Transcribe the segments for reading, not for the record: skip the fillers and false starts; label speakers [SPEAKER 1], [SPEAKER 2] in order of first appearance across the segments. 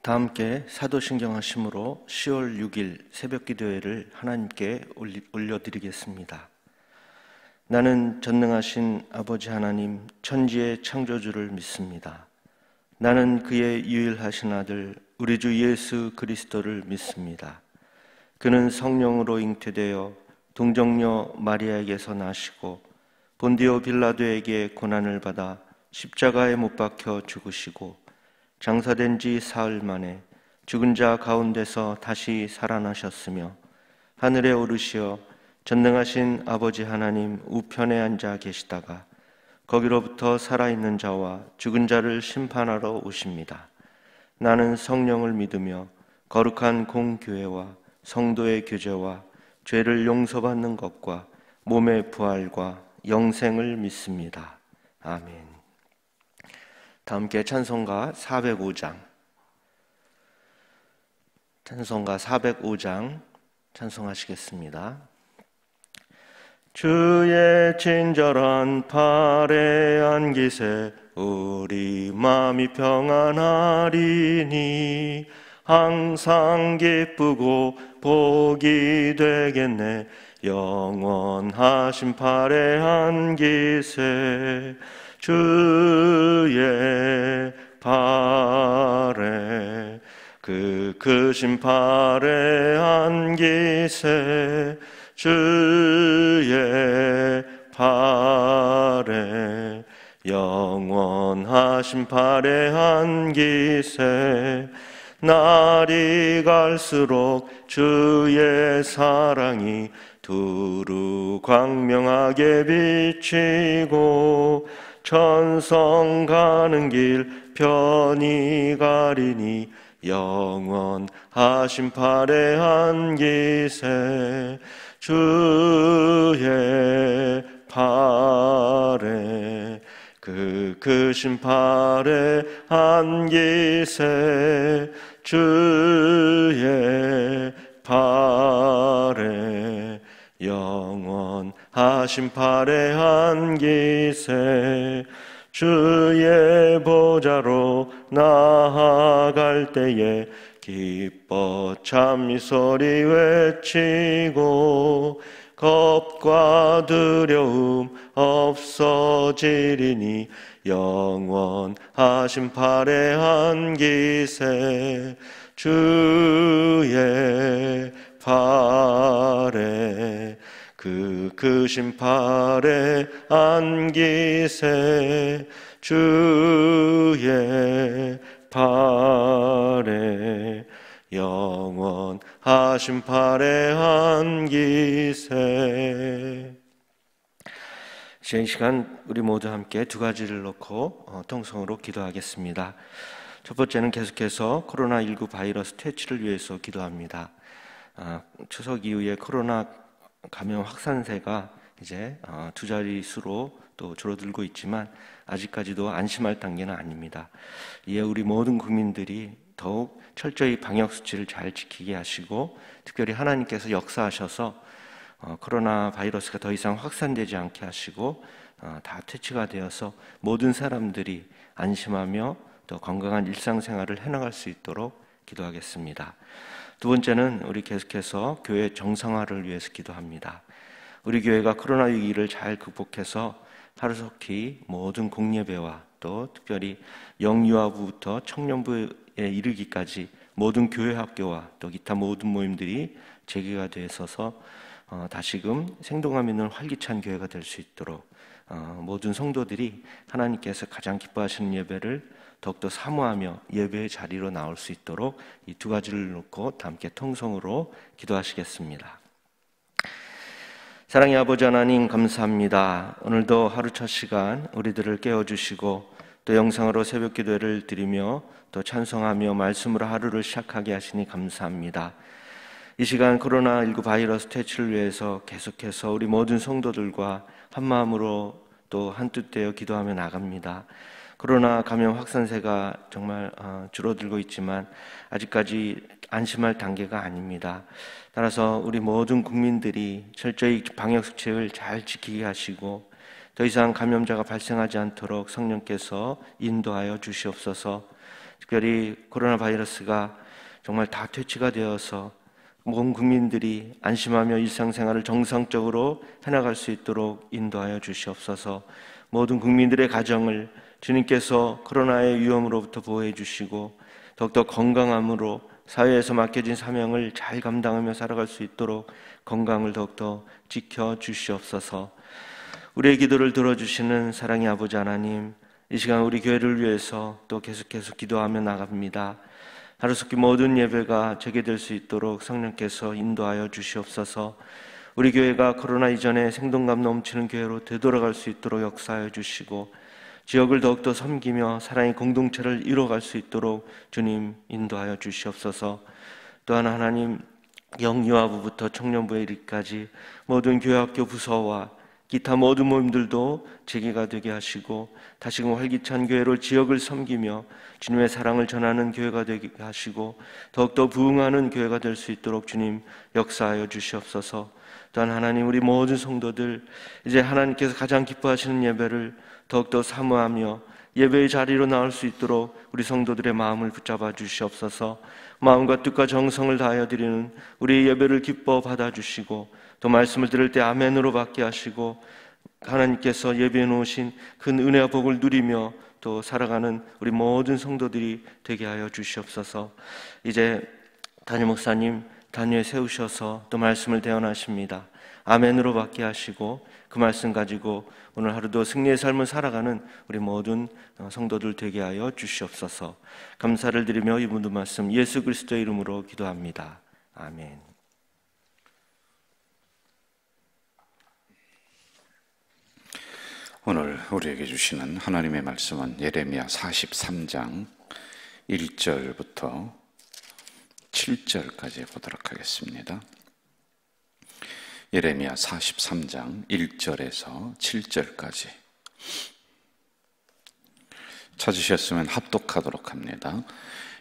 [SPEAKER 1] 다 함께 사도신경하심으로 10월 6일 새벽기도회를 하나님께 올려드리겠습니다. 나는 전능하신 아버지 하나님 천지의 창조주를 믿습니다. 나는 그의 유일하신 아들 우리 주 예수 그리스도를 믿습니다. 그는 성령으로 잉태되어 동정녀 마리아에게서 나시고 본디오 빌라도에게 고난을 받아 십자가에 못 박혀 죽으시고 장사된 지 사흘 만에 죽은 자 가운데서 다시 살아나셨으며 하늘에 오르시어 전능하신 아버지 하나님 우편에 앉아 계시다가 거기로부터 살아있는 자와 죽은 자를 심판하러 오십니다. 나는 성령을 믿으며 거룩한 공교회와 성도의 교제와 죄를 용서받는 것과 몸의 부활과 영생을 믿습니다. 아멘. 다 함께 찬송가 405장 찬송하시겠습니다. 주의 친절한 팔에 안기세 우리 마음이 평안하리니 항상 기쁘고 복이 되겠네. 영원하신 팔에 안기세 주의 팔에 그 크신 팔에 안기세 주의 팔에 영원하신 팔에 안기세 날이 갈수록 주의 사랑이 두루 광명하게 비치고 천성 가는 길 편히 가리니 영원하신 팔에 안기세 주의 팔에 그 크신 팔에 안기세 주의 팔에 영원하신 팔에 안기세 주의 보좌로 나아갈 때에 기뻐 참미 소리 외치고 겁과 두려움 없어지리니 영원하신 팔에 안기세 주의 팔에 그 크신 팔에 안기세 주의 팔에 영원하신 팔에 안기세. 이 시간 우리 모두 함께 두 가지를 놓고 통성으로 기도하겠습니다. 첫 번째는 계속해서 코로나19 바이러스 퇴치를 위해서 기도합니다. 추석 이후에 코로나 감염 확산세가 이제 두 자릿수로 또 줄어들고 있지만 아직까지도 안심할 단계는 아닙니다. 이에 우리 모든 국민들이 더욱 철저히 방역수칙을 잘 지키게 하시고 특별히 하나님께서 역사하셔서 코로나 바이러스가 더 이상 확산되지 않게 하시고 다 퇴치가 되어서 모든 사람들이 안심하며 또 건강한 일상생활을 해나갈 수 있도록 기도하겠습니다. 두 번째는 우리 계속해서 교회 정상화를 위해서 기도합니다. 우리 교회가 코로나 위기를 잘 극복해서 하루속히 모든 공예배와 또 특별히 영유아부부터 청년부에 이르기까지 모든 교회 학교와 또 기타 모든 모임들이 재개가 되어 있어서 다시금 생동감 있는 활기찬 교회가 될 수 있도록 모든 성도들이 하나님께서 가장 기뻐하시는 예배를 더욱더 사모하며 예배의 자리로 나올 수 있도록 이 두 가지를 놓고 다 함께 통성으로 기도하시겠습니다. 사랑의 아버지 하나님 감사합니다. 오늘도 하루 첫 시간 우리들을 깨워주시고 또 영상으로 새벽 기도를 드리며 또 찬송하며 말씀으로 하루를 시작하게 하시니 감사합니다. 이 시간 코로나19 바이러스 퇴치를 위해서 계속해서 우리 모든 성도들과 한마음으로 또 한뜻되어 기도하며 나갑니다. 코로나 감염 확산세가 정말 줄어들고 있지만 아직까지 안심할 단계가 아닙니다. 따라서 우리 모든 국민들이 철저히 방역수칙을 잘 지키게 하시고 더 이상 감염자가 발생하지 않도록 성령께서 인도하여 주시옵소서. 특별히 코로나 바이러스가 정말 다 퇴치가 되어서 모든 국민들이 안심하며 일상생활을 정상적으로 해나갈 수 있도록 인도하여 주시옵소서. 모든 국민들의 가정을 주님께서 코로나의 위험으로부터 보호해 주시고 더욱더 건강함으로 사회에서 맡겨진 사명을 잘 감당하며 살아갈 수 있도록 건강을 더욱더 지켜 주시옵소서. 우리의 기도를 들어주시는 사랑의 아버지 하나님, 이 시간 우리 교회를 위해서 또 계속해서 기도하며 나갑니다. 하루속히 모든 예배가 재개될 수 있도록 성령께서 인도하여 주시옵소서. 우리 교회가 코로나 이전에 생동감 넘치는 교회로 되돌아갈 수 있도록 역사하여 주시고 지역을 더욱더 섬기며 사랑의 공동체를 이뤄갈 수 있도록 주님 인도하여 주시옵소서. 또한 하나님, 영유아부부터 청년부에 이르기까지 모든 교회학교 부서와 기타 모든 모임들도 재개가 되게 하시고 다시금 활기찬 교회로 지역을 섬기며 주님의 사랑을 전하는 교회가 되게 하시고 더욱더 부흥하는 교회가 될 수 있도록 주님 역사하여 주시옵소서. 또한 하나님, 우리 모든 성도들 이제 하나님께서 가장 기뻐하시는 예배를 더욱더 사모하며 예배의 자리로 나올 수 있도록 우리 성도들의 마음을 붙잡아 주시옵소서. 마음과 뜻과 정성을 다하여 드리는 우리 예배를 기뻐 받아주시고 또 말씀을 들을 때 아멘으로 받게 하시고 하나님께서 예배해 놓으신 큰 은혜와 복을 누리며 또 살아가는 우리 모든 성도들이 되게 하여 주시옵소서. 이제 담임 목사님 단위에 세우셔서 또 말씀을 대언하십니다. 아멘으로 받게 하시고 그 말씀 가지고 오늘 하루도 승리의 삶을 살아가는 우리 모든 성도들 되게 하여 주시옵소서. 감사를 드리며 이 모든 말씀 예수 그리스도의 이름으로 기도합니다. 아멘.
[SPEAKER 2] 오늘 우리에게 주시는 하나님의 말씀은 예레미야 43장 1절부터 7절까지 보도록 하겠습니다. 예레미야 43장 1절에서 7절까지 찾으셨으면 합독하도록 합니다.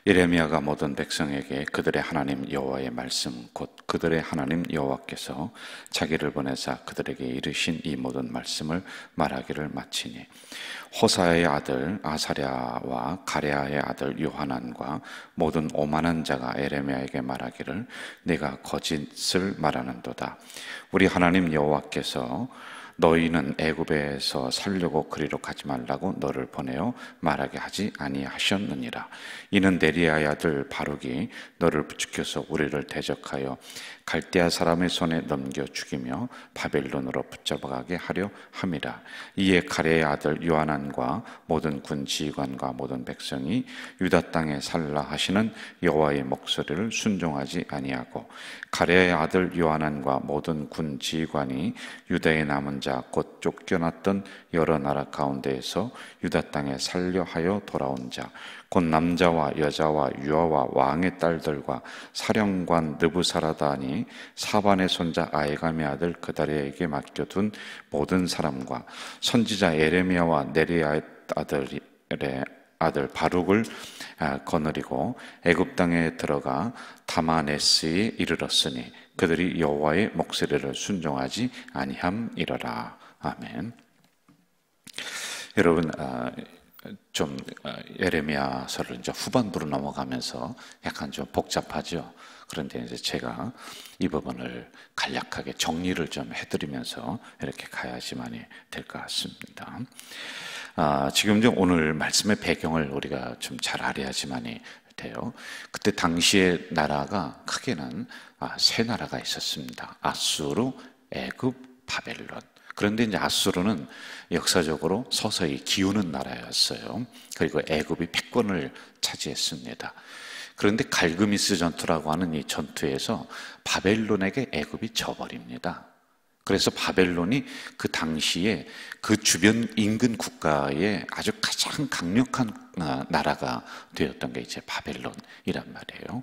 [SPEAKER 2] 예레미야가 모든 백성에게 그들의 하나님 여호와의 말씀 곧 그들의 하나님 여호와께서 자기를 보내사 그들에게 이르신 이 모든 말씀을 말하기를 마치니 호사의 아들 아사랴와 가랴의 아들 요하난과 모든 오만한 자가 예레미야에게 말하기를 네가 거짓을 말하는도다. 우리 하나님 여호와께서 너희는 애굽에서 살려고 그리로 가지 말라고 너를 보내어 말하게 하지 아니하셨느니라. 이는 네리야의 아들 바룩이 너를 부추겨서 우리를 대적하여 갈대아 사람의 손에 넘겨 죽이며 바벨론으로 붙잡아가게 하려 함이라. 이에 가랴의 아들 요하난과 모든 군 지휘관과 모든 백성이 유다 땅에 살라 하시는 여호와의 목소리를 순종하지 아니하고 가랴의 아들 요하난과 모든 군 지휘관이 유다의 남은 자 곧 쫓겨났던 여러 나라 가운데에서 유다 땅에 살려 하여 돌아온 자 곧 남자와 여자와 유아와 왕의 딸들과 사령관 느부사라단이 사반의 손자 아이감의 아들 그다리에게 맡겨둔 모든 사람과 선지자 예레미야와 네리야의 아들 바룩을 거느리고 애굽 땅에 들어가 다마네스에 이르렀으니 그들이 여호와의 목소리를 순종하지 아니함이러라. 아멘. 여러분, 좀 예레미야서를 이제 후반부로 넘어가면서 약간 좀 복잡하죠. 그런데 이제 제가 이 부분을 간략하게 정리를 좀 해드리면서 이렇게 가야지만이 될 것 같습니다. 지금 좀 오늘 말씀의 배경을 우리가 좀 잘 알아야지만이 돼요. 그때 당시의 나라가 크게는 세 나라가 있었습니다. 아수르, 애굽, 바벨론. 그런데 이제 아수르는 역사적으로 서서히 기우는 나라였어요. 그리고 애굽이 패권을 차지했습니다. 그런데 갈그미스 전투라고 하는 이 전투에서 바벨론에게 애굽이 져버립니다. 그래서 바벨론이 그 당시에 그 주변 인근 국가의 아주 가장 강력한 나라가 되었던 게 이제 바벨론이란 말이에요.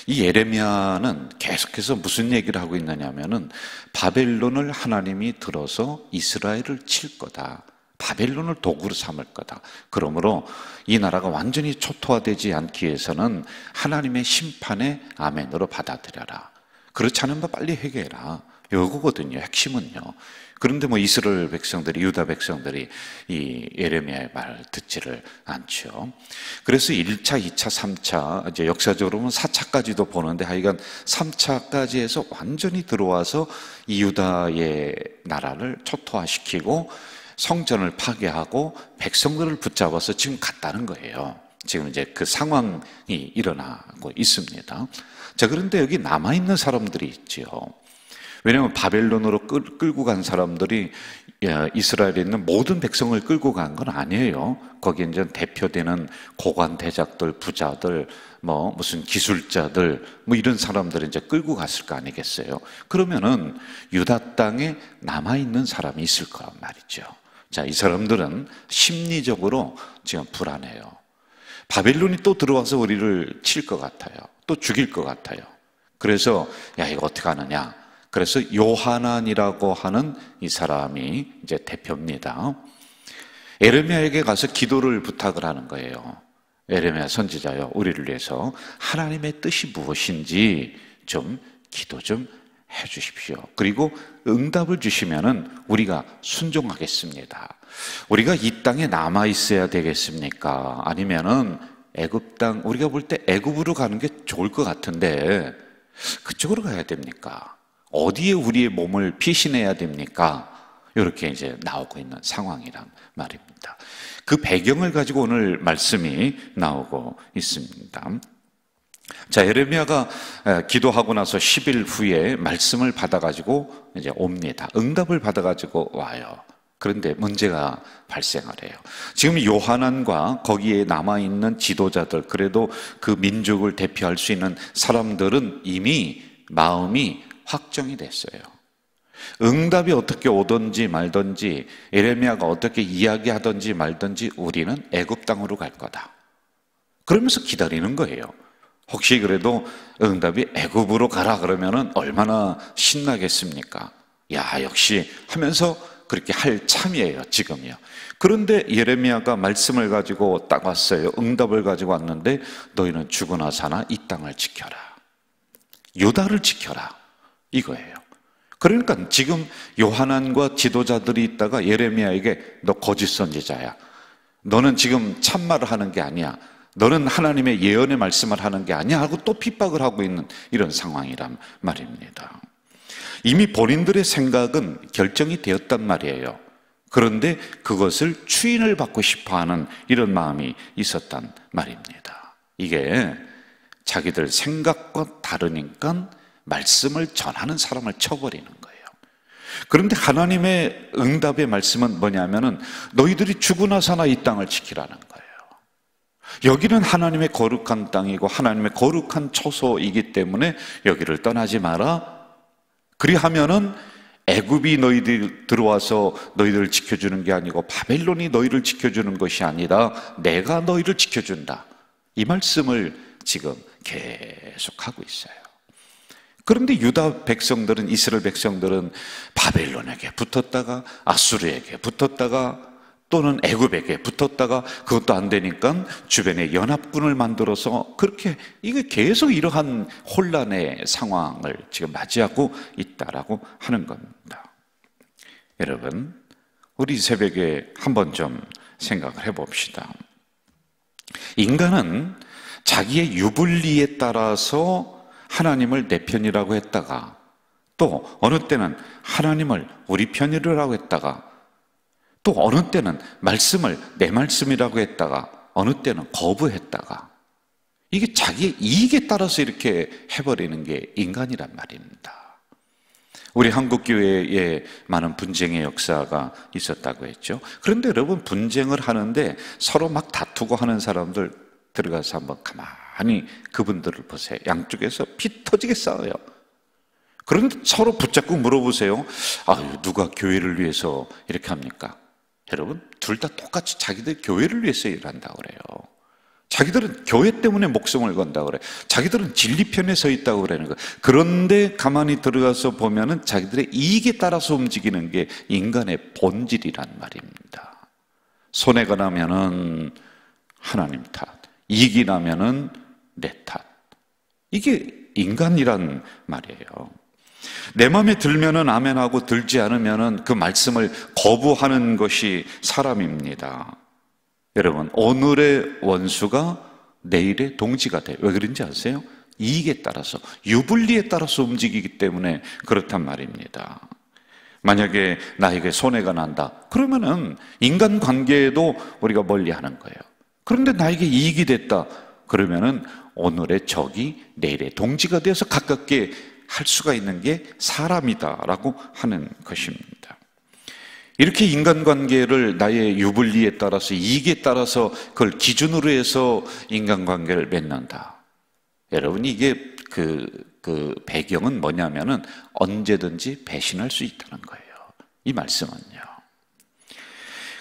[SPEAKER 2] 이 예레미야는 계속해서 무슨 얘기를 하고 있느냐면은 바벨론을 하나님이 들어서 이스라엘을 칠 거다. 바벨론을 도구로 삼을 거다. 그러므로 이 나라가 완전히 초토화되지 않기 위해서는 하나님의 심판의 아멘으로 받아들여라. 그렇지 않으면 빨리 회개해라. 이거거든요. 핵심은요. 그런데 뭐 이스라엘 백성들이, 유다 백성들이 이 예레미야의 말을 듣지를 않죠. 그래서 1차, 2차, 3차, 이제 역사적으로 보면 4차까지도 보는데 하여간 3차까지 해서 완전히 들어와서 이 유다의 나라를 초토화시키고 성전을 파괴하고 백성들을 붙잡아서 지금 갔다는 거예요. 지금 이제 그 상황이 일어나고 있습니다. 자, 그런데 여기 남아있는 사람들이 있지요. 왜냐하면 바벨론으로 끌고 간 사람들이 이스라엘에 있는 모든 백성을 끌고 간 건 아니에요. 거기에 이제 대표되는 고관 대작들, 부자들, 뭐 무슨 기술자들, 뭐 이런 사람들을 이제 끌고 갔을 거 아니겠어요? 그러면은 유다 땅에 남아있는 사람이 있을 거란 말이죠. 자, 이 사람들은 심리적으로 지금 불안해요. 바벨론이 또 들어와서 우리를 칠 것 같아요. 또 죽일 것 같아요. 그래서 야, 이거 어떻게 하느냐? 그래서 요하난이라고 하는 이 사람이 이제 대표입니다. 에레미야에게 가서 기도를 부탁을 하는 거예요. 에레미야 선지자요, 우리를 위해서 하나님의 뜻이 무엇인지 좀 기도 좀 해 주십시오. 그리고 응답을 주시면은 우리가 순종하겠습니다. 우리가 이 땅에 남아 있어야 되겠습니까? 아니면은 애굽 땅, 우리가 볼 때 애굽으로 가는 게 좋을 것 같은데 그쪽으로 가야 됩니까? 어디에 우리의 몸을 피신해야 됩니까? 이렇게 이제 나오고 있는 상황이란 말입니다. 그 배경을 가지고 오늘 말씀이 나오고 있습니다. 자, 예레미야가 기도하고 나서 10일 후에 말씀을 받아가지고 이제 옵니다. 응답을 받아가지고 와요. 그런데 문제가 발생하래요. 지금 요하난과 거기에 남아있는 지도자들, 그래도 그 민족을 대표할 수 있는 사람들은 이미 마음이 확정이 됐어요. 응답이 어떻게 오든지 말든지, 예레미야가 어떻게 이야기하든지 말든지 우리는 애굽 땅으로 갈 거다. 그러면서 기다리는 거예요. 혹시 그래도 응답이 애굽으로 가라 그러면은 얼마나 신나겠습니까? 야, 역시 하면서 그렇게 할 참이에요, 지금이요. 그런데 예레미야가 말씀을 가지고 딱 왔어요. 응답을 가지고 왔는데 너희는 죽으나 사나 이 땅을 지켜라. 유다를 지켜라. 이거예요. 그러니까 지금 요하난과 지도자들이 있다가 예레미야에게 너 거짓 선지자야. 너는 지금 참말을 하는 게 아니야. 너는 하나님의 예언의 말씀을 하는 게 아니야 하고 또 핍박을 하고 있는 이런 상황이란 말입니다. 이미 본인들의 생각은 결정이 되었단 말이에요. 그런데 그것을 추인을 받고 싶어하는 이런 마음이 있었단 말입니다. 이게 자기들 생각과 다르니까 말씀을 전하는 사람을 쳐버리는 거예요. 그런데 하나님의 응답의 말씀은 뭐냐면은 너희들이 죽으나 사나 이 땅을 지키라는 거예요. 여기는 하나님의 거룩한 땅이고 하나님의 거룩한 처소이기 때문에 여기를 떠나지 마라. 그리하면은 애굽이 너희들 들어와서 너희들을 지켜주는 게 아니고 바벨론이 너희를 지켜주는 것이 아니라 내가 너희를 지켜준다. 이 말씀을 지금 계속하고 있어요. 그런데 유다 백성들은, 이스라엘 백성들은 바벨론에게 붙었다가 아수르에게 붙었다가 또는 애굽에게 붙었다가 그것도 안 되니까 주변에 연합군을 만들어서 그렇게 이게 계속 이러한 혼란의 상황을 지금 맞이하고 있다라고 하는 겁니다. 여러분, 우리 새벽에 한번 좀 생각을 해봅시다. 인간은 자기의 유불리에 따라서 하나님을 내 편이라고 했다가 또 어느 때는 하나님을 우리 편이라고 했다가 또 어느 때는 말씀을 내 말씀이라고 했다가 어느 때는 거부했다가 이게 자기의 이익에 따라서 이렇게 해버리는 게 인간이란 말입니다. 우리 한국교회에 많은 분쟁의 역사가 있었다고 했죠. 그런데 여러분, 분쟁을 하는데 서로 막 다투고 하는 사람들 들어가서 한번 가만히 그분들을 보세요. 양쪽에서 피 터지게 싸워요. 그런데 서로 붙잡고 물어보세요. 아, 누가 교회를 위해서 이렇게 합니까? 여러분, 둘 다 똑같이 자기들 교회를 위해서 일한다고 그래요. 자기들은 교회 때문에 목숨을 건다고 그래요. 자기들은 진리 편에 서 있다고 그러는 거예요. 그런데 가만히 들어가서 보면은 자기들의 이익에 따라서 움직이는 게 인간의 본질이란 말입니다. 손해가 나면은 하나님 탓, 이익이 나면은 내 탓. 이게 인간이란 말이에요. 내 마음에 들면은 아멘하고 들지 않으면은 그 말씀을 거부하는 것이 사람입니다. 여러분, 오늘의 원수가 내일의 동지가 돼요. 왜 그런지 아세요? 이익에 따라서, 유불리에 따라서 움직이기 때문에 그렇단 말입니다. 만약에 나에게 손해가 난다, 그러면은 인간관계에도 우리가 멀리하는 거예요. 그런데 나에게 이익이 됐다, 그러면은 오늘의 적이 내일의 동지가 되어서 가깝게 할 수가 있는 게 사람이다라고 하는 것입니다. 이렇게 인간관계를 나의 유불리에 따라서, 이익에 따라서 그걸 기준으로 해서 인간관계를 맺는다. 여러분, 이게 그 배경은 뭐냐면은 언제든지 배신할 수 있다는 거예요. 이 말씀은요.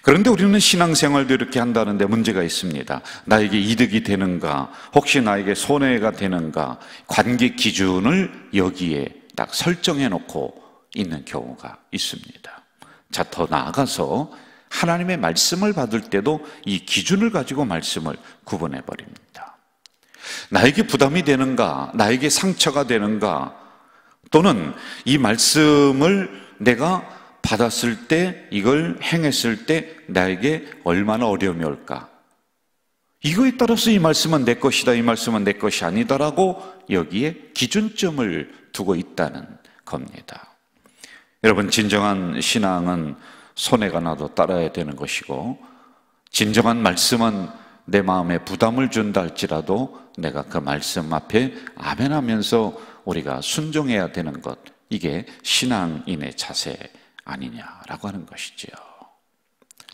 [SPEAKER 2] 그런데 우리는 신앙생활도 이렇게 한다는데 문제가 있습니다. 나에게 이득이 되는가, 혹시 나에게 손해가 되는가, 관계 기준을 여기에 딱 설정해 놓고 있는 경우가 있습니다. 자, 더 나아가서 하나님의 말씀을 받을 때도 이 기준을 가지고 말씀을 구분해 버립니다. 나에게 부담이 되는가, 나에게 상처가 되는가, 또는 이 말씀을 내가 받았을 때, 이걸 행했을 때 나에게 얼마나 어려움이 올까, 이거에 따라서 이 말씀은 내 것이다, 이 말씀은 내 것이 아니다라고 여기에 기준점을 두고 있다는 겁니다. 여러분, 진정한 신앙은 손해가 나도 따라야 되는 것이고, 진정한 말씀은 내 마음에 부담을 준다 할지라도 내가 그 말씀 앞에 아멘하면서 우리가 순종해야 되는 것, 이게 신앙인의 자세 아니냐라고 하는 것이지요.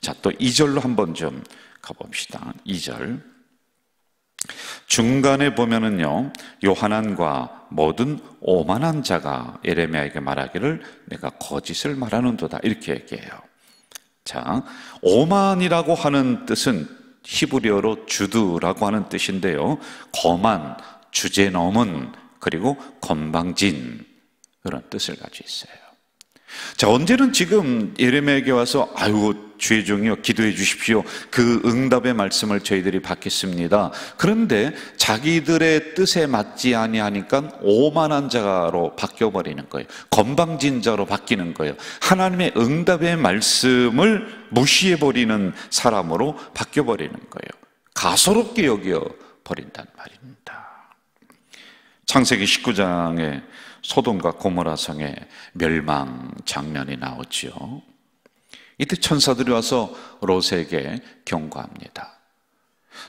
[SPEAKER 2] 자, 또 2절로 한번 좀 가봅시다. 2절 중간에 보면은요, 요한안과 모든 오만한 자가 예레미야에게 말하기를 내가 거짓을 말하는도다, 이렇게 얘기해요. 자, 오만이라고 하는 뜻은 히브리어로 주드라고 하는 뜻인데요, 거만, 주제넘은, 그리고 건방진, 그런 뜻을 가지고 있어요. 자, 언제는 지금 예레미야에게 와서 아유 주의 종이여 기도해 주십시오, 그 응답의 말씀을 저희들이 받겠습니다. 그런데 자기들의 뜻에 맞지 아니하니까 오만한 자로 바뀌어버리는 거예요. 건방진 자로 바뀌는 거예요. 하나님의 응답의 말씀을 무시해버리는 사람으로 바뀌어버리는 거예요. 가소롭게 여겨버린단 말입니다. 창세기 19장에 소돔과 고모라 성의 멸망 장면이 나오지요. 이때 천사들이 와서 롯에게 경고합니다.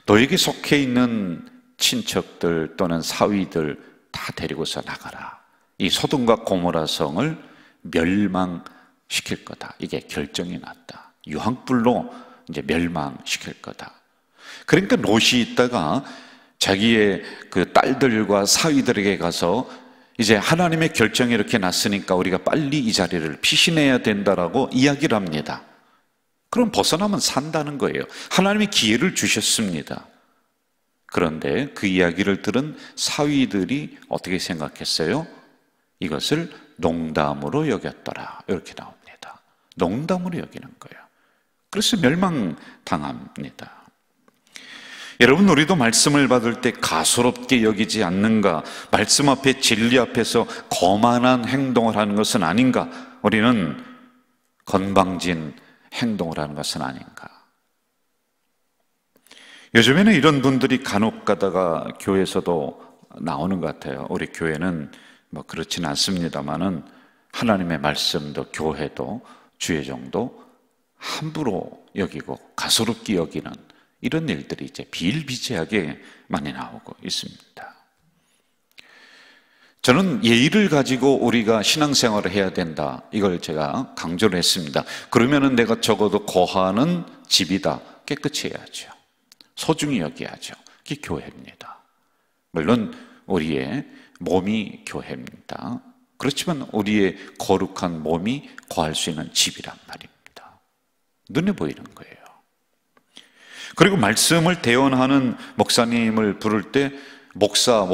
[SPEAKER 2] 너에게 속해 있는 친척들 또는 사위들 다 데리고서 나가라. 이 소돔과 고모라 성을 멸망시킬 거다. 이게 결정이 났다. 유황불로 이제 멸망시킬 거다. 그러니까 롯이 있다가 자기의 그 딸들과 사위들에게 가서 이제 하나님의 결정이 이렇게 났으니까 우리가 빨리 이 자리를 피신해야 된다라고 이야기를 합니다. 그럼 벗어나면 산다는 거예요. 하나님이 기회를 주셨습니다. 그런데 그 이야기를 들은 사위들이 어떻게 생각했어요? 이것을 농담으로 여겼더라, 이렇게 나옵니다. 농담으로 여기는 거예요. 그래서 멸망당합니다. 여러분, 우리도 말씀을 받을 때 가소롭게 여기지 않는가? 말씀 앞에, 진리 앞에서 거만한 행동을 하는 것은 아닌가? 우리는 건방진 행동을 하는 것은 아닌가? 요즘에는 이런 분들이 간혹 가다가 교회에서도 나오는 것 같아요. 우리 교회는 뭐 그렇진 않습니다만은 하나님의 말씀도 교회도 주의 종도 함부로 여기고 가소롭게 여기는 이런 일들이 이제 비일비재하게 많이 나오고 있습니다. 저는 예의를 가지고 우리가 신앙생활을 해야 된다, 이걸 제가 강조를 했습니다. 그러면은 내가 적어도 거하는 집이다, 깨끗이 해야죠. 소중히 여겨야죠. 그게 교회입니다. 물론 우리의 몸이 교회입니다. 그렇지만 우리의 거룩한 몸이 거할 수 있는 집이란 말입니다. 눈에 보이는 거예요. 그리고 말씀을 대언하는 목사님을 부를 때 목사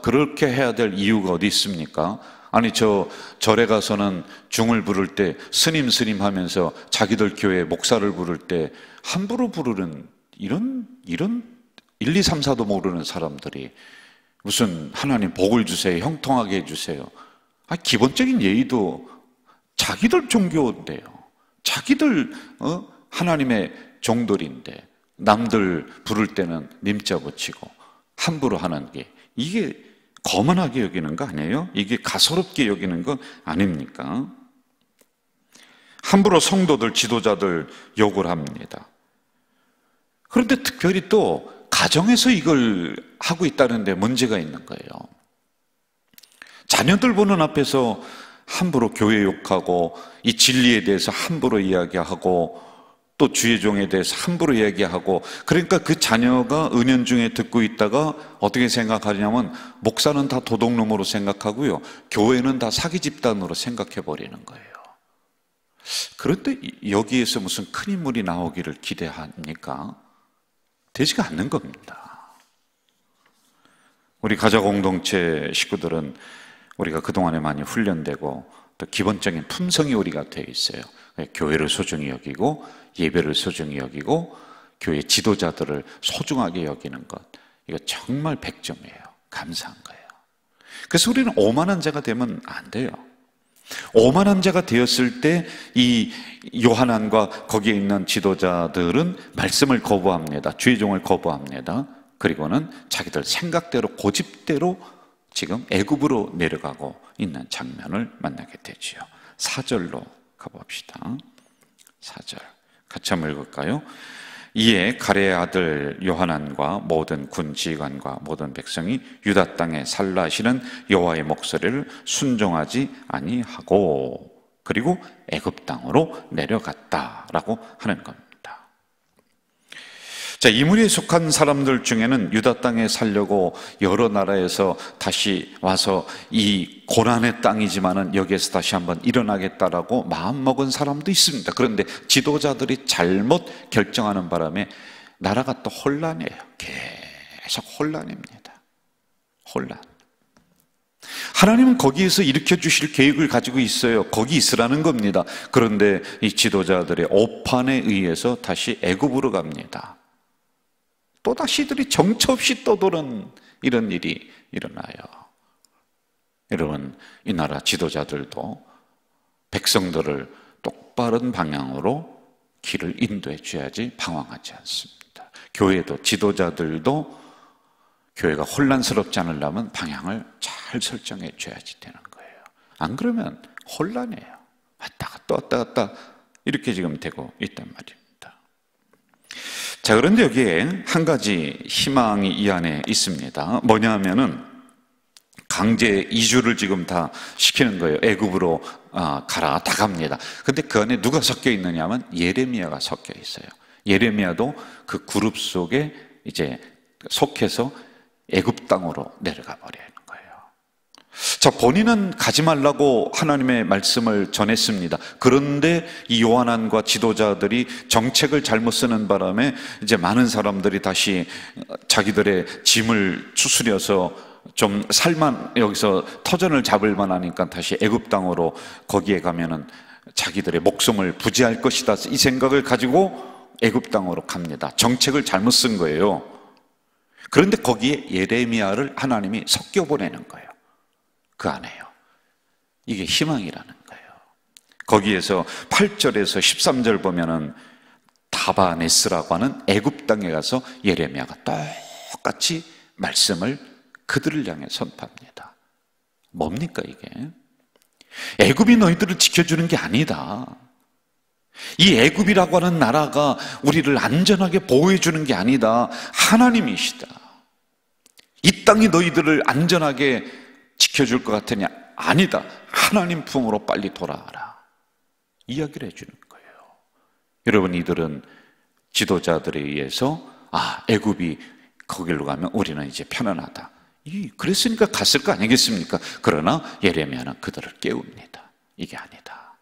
[SPEAKER 2] 그렇게 해야 될 이유가 어디 있습니까? 아니, 절에 가서는 중을 부를 때 스님 하면서 자기들 교회 목사를 부를 때 함부로 부르는 이런 1, 2, 3, 4도 모르는 사람들이 무슨 하나님 복을 주세요, 형통하게 해주세요, 기본적인 예의도 자기들 종교인데요. 자기들 하나님의 종들인데 남들 부를 때는 님자 붙이고 함부로 하는 게 이게 거만하게 여기는 거 아니에요? 이게 가소롭게 여기는 거 아닙니까? 함부로 성도들, 지도자들 욕을 합니다. 그런데 특별히 또 가정에서 이걸 하고 있다는 데 문제가 있는 거예요. 자녀들 보는 앞에서 함부로 교회 욕하고 이 진리에 대해서 함부로 이야기하고 또 주의 종에 대해서 함부로 이야기하고, 그러니까 그 자녀가 은연중에 듣고 있다가 어떻게 생각하냐면 목사는 다 도둑놈으로 생각하고요, 교회는 다 사기 집단으로 생각해 버리는 거예요. 그런데 여기에서 무슨 큰 인물이 나오기를 기대합니까? 되지가 않는 겁니다. 우리 가족 공동체 식구들은 우리가 그동안에 많이 훈련되고 또 기본적인 품성이 우리가 되어 있어요. 교회를 소중히 여기고 예배를 소중히 여기고 교회 지도자들을 소중하게 여기는 것, 이거 정말 100점이에요. 감사한 거예요. 그래서 우리는 오만한 자가 되면 안 돼요. 오만한 자가 되었을 때 이 요한안과 거기에 있는 지도자들은 말씀을 거부합니다. 주의 종을 거부합니다. 그리고는 자기들 생각대로 고집대로 지금 애굽으로 내려가고 있는 장면을 만나게 되지요. 4절로 가봅시다. 4절 같이 한번 읽을까요? 이에 가레의 아들 요하난과 모든 군 지휘관과 모든 백성이 유다 땅에 살라 하시는 여호와의 목소리를 순종하지 아니하고 그리고 애굽 땅으로 내려갔다라고 하는 겁니다. 자, 이 무리에 속한 사람들 중에는 유다 땅에 살려고 여러 나라에서 다시 와서 이 고난의 땅이지만은 여기에서 다시 한번 일어나겠다라고 마음먹은 사람도 있습니다. 그런데 지도자들이 잘못 결정하는 바람에 나라가 또 혼란이에요. 계속 혼란입니다. 혼란. 하나님은 거기에서 일으켜 주실 계획을 가지고 있어요. 거기 있으라는 겁니다. 그런데 이 지도자들의 오판에 의해서 다시 애굽으로 갑니다. 또다시 이들이 정처 없이 떠도는 이런 일이 일어나요. 여러분, 이 나라 지도자들도 백성들을 똑바른 방향으로 길을 인도해 줘야지 방황하지 않습니다. 교회도 지도자들도 교회가 혼란스럽지 않으려면 방향을 잘 설정해 줘야지 되는 거예요. 안 그러면 혼란해요. 왔다 갔다 왔다 갔다 이렇게 지금 되고 있단 말입니다. 자, 그런데 여기에 한 가지 희망이 이 안에 있습니다. 뭐냐 하면은 강제 이주를 지금 다 시키는 거예요. 애굽으로 가라, 다 갑니다. 근데 그 안에 누가 섞여 있느냐 하면 예레미야가 섞여 있어요. 예레미야도 그 그룹 속에 이제 속해서 애굽 땅으로 내려가 버려요. 자, 본인은 가지 말라고 하나님의 말씀을 전했습니다. 그런데 이 요한안과 지도자들이 정책을 잘못 쓰는 바람에 이제 많은 사람들이 다시 자기들의 짐을 추스려서 좀 살만, 여기서 터전을 잡을 만하니까 다시 애굽 땅으로 거기에 가면은 자기들의 목숨을 부지할 것이다, 이 생각을 가지고 애굽 땅으로 갑니다. 정책을 잘못 쓴 거예요. 그런데 거기에 예레미야를 하나님이 섞여 보내는 거예요. 그 안에요. 이게 희망이라는 거예요. 거기에서 8절에서 13절 보면은 다바네스라고 하는 애굽 땅에 가서 예레미야가 똑같이 말씀을 그들을 향해 선포합니다. 뭡니까 이게? 애굽이 너희들을 지켜주는 게 아니다. 이 애굽이라고 하는 나라가 우리를 안전하게 보호해 주는 게 아니다. 하나님이시다. 이 땅이 너희들을 안전하게 지켜줄 것 같으냐? 아니다. 하나님 품으로 빨리 돌아와라. 이야기를 해주는 거예요. 여러분, 이들은 지도자들에 의해서 애굽이 거기로 가면 우리는 이제 편안하다, 그랬으니까 갔을 거 아니겠습니까? 그러나 예레미야는 그들을 깨웁니다. 이게 아니다.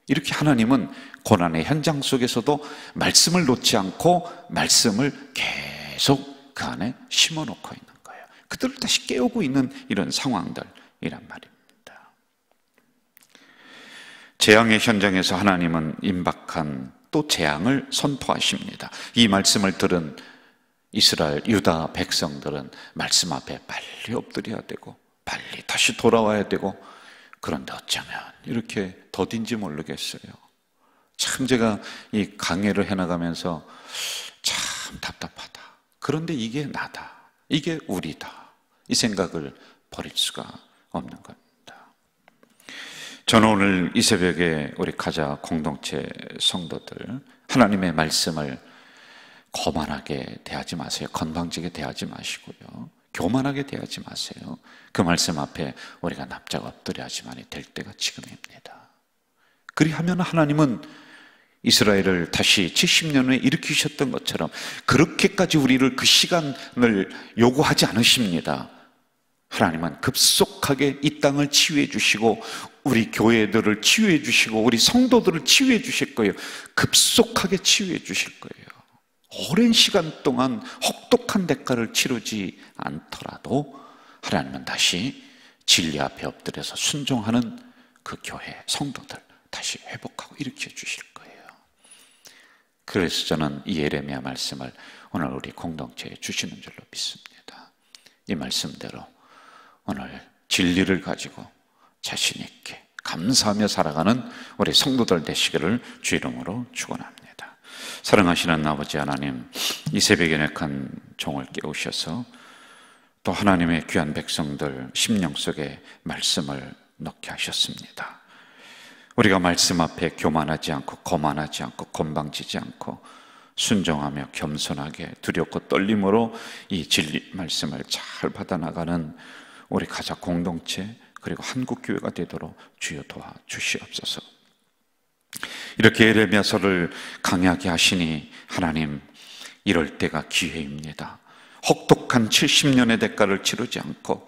[SPEAKER 2] 이렇게 하나님은 고난의 현장 속에서도 말씀을 놓지 않고 말씀을 계속 그 안에 심어놓고 있는 거예요. 그들을 다시 깨우고 있는 이런 상황들이란 말입니다. 재앙의 현장에서 하나님은 임박한 또 재앙을 선포하십니다. 이 말씀을 들은 이스라엘, 유다 백성들은 말씀 앞에 빨리 엎드려야 되고 빨리 다시 돌아와야 되고, 그런데 어쩌면 이렇게 더딘지 모르겠어요. 참 제가 이 강해를 해나가면서 참 답답하다. 그런데 이게 나다. 이게 우리다. 이 생각을 버릴 수가 없는 겁니다. 저는 오늘 이 새벽에 우리 가자 공동체 성도들, 하나님의 말씀을 거만하게 대하지 마세요. 건방지게 대하지 마시고요. 교만하게 대하지 마세요. 그 말씀 앞에 우리가 납작 엎드려야지만이 될 때가 지금입니다. 그리하면 하나님은 이스라엘을 다시 70년 후에 일으키셨던 것처럼 그렇게까지 우리를 그 시간을 요구하지 않으십니다. 하나님은 급속하게 이 땅을 치유해 주시고 우리 교회들을 치유해 주시고 우리 성도들을 치유해 주실 거예요. 급속하게 치유해 주실 거예요. 오랜 시간 동안 혹독한 대가를 치르지 않더라도 하나님은 다시 진리 앞에 엎드려서 순종하는 그 교회 성도들 다시 회복하고 일으켜 주실 거예요. 그래서 저는 이 예레미야 말씀을 오늘 우리 공동체에 주시는 줄로 믿습니다. 이 말씀대로 오늘 진리를 가지고 자신 있게 감사하며 살아가는 우리 성도들 되시기를 주 이름으로 축원합니다. 사랑하시는 아버지 하나님, 이 새벽에 연약한 종을 깨우셔서 또 하나님의 귀한 백성들 심령 속에 말씀을 넣게 하셨습니다. 우리가 말씀 앞에 교만하지 않고 거만하지 않고 건방지지 않고 순종하며 겸손하게 두렵고 떨림으로 이 진리 말씀을 잘 받아나가는 우리 가자 공동체 그리고 한국교회가 되도록 주여 도와주시옵소서. 이렇게 예레미야서를 강하게 하시니 하나님, 이럴 때가 기회입니다. 혹독한 70년의 대가를 치르지 않고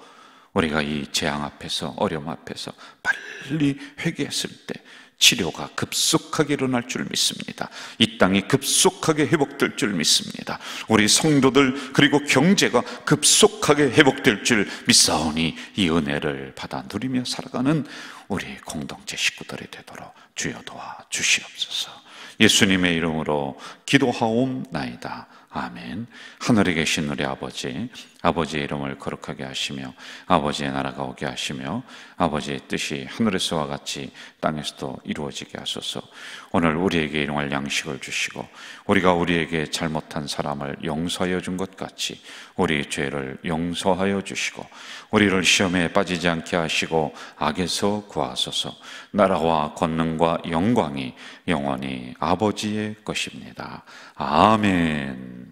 [SPEAKER 2] 우리가 이 재앙 앞에서 어려움 앞에서 빨리 회개했을 때 치료가 급속하게 일어날 줄 믿습니다. 이 땅이 급속하게 회복될 줄 믿습니다. 우리 성도들 그리고 경제가 급속하게 회복될 줄 믿사오니 이 은혜를 받아 누리며 살아가는 우리 공동체 식구들이 되도록 주여 도와주시옵소서. 예수님의 이름으로 기도하옵나이다. 아멘. 하늘에 계신 우리 아버지, 아버지의 이름을 거룩하게 하시며 아버지의 나라가 오게 하시며 아버지의 뜻이 하늘에서와 같이 땅에서도 이루어지게 하소서. 오늘 우리에게 일용할 양식을 주시고 우리가 우리에게 잘못한 사람을 용서하여 준 것 같이 우리 죄를 용서하여 주시고 우리를 시험에 빠지지 않게 하시고 악에서 구하소서. 나라와 권능과 영광이 영원히 아버지의 것입니다. 아멘.